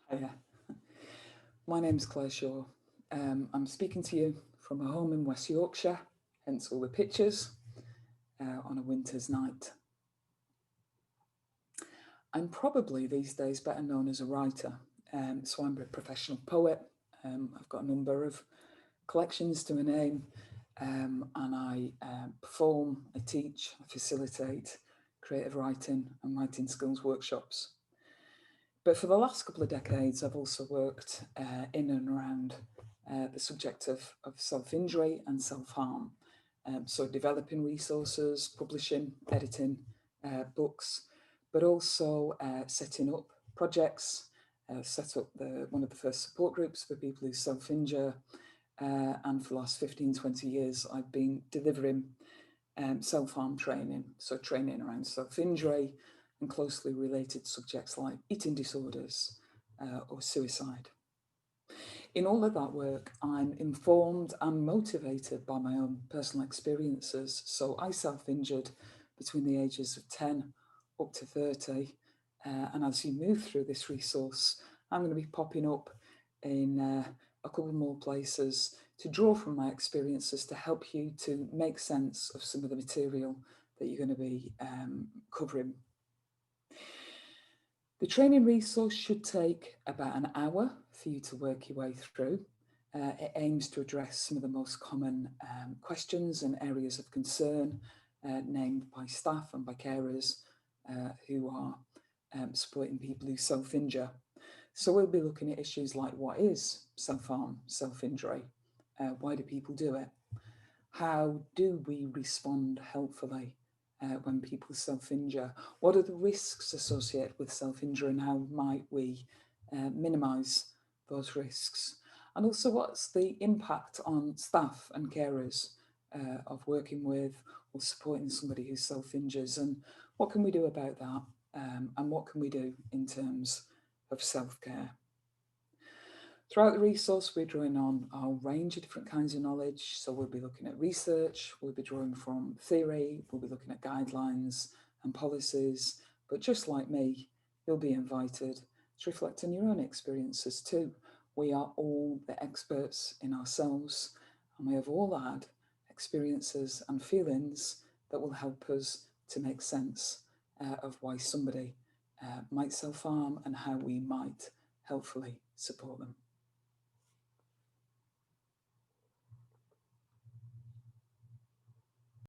Hiya, my name's Claire Shaw. I'm speaking to you from a home in West Yorkshire, hence all the pictures on a winter's night. I'm probably these days better known as a writer, so I'm a professional poet. I've got a number of collections to my name, and I perform, I teach, I facilitate creative writing and writing skills workshops. But for the last couple of decades, I've also worked in and around the subject of self injury and self harm. So, developing resources, publishing, editing books, but also setting up projects, set up one of the first support groups for people who self injure. And for the last 15, 20 years, I've been delivering self harm training, so training around self injury and closely related subjects like eating disorders or suicide. In all of that work, I'm informed and motivated by my own personal experiences. So I self injured between the ages of 10 up to 30. And as you move through this resource, I'm going to be popping up in a couple more places to draw from my experiences to help you to make sense of some of the material that you're going to be covering. The training resource should take about an hour for you to work your way through. It aims to address some of the most common questions and areas of concern named by staff and by carers who are supporting people who self injure. So, we'll be looking at issues like what is self harm, self injury? Why do people do it? How do we respond helpfully when people self injure? What are the risks associated with self injury and how might we minimise those risks? And also, what's the impact on staff and carers of working with or supporting somebody who self injures? And what can we do about that? And what can we do in terms of self care? Throughout the resource, we're drawing on a range of different kinds of knowledge. So we'll be looking at research, we'll be drawing from theory, we'll be looking at guidelines and policies. But just like me, you'll be invited to reflect on your own experiences too. We are all the experts in ourselves, and we have all had experiences and feelings that will help us to make sense of why somebody might self harm and how we might helpfully support them.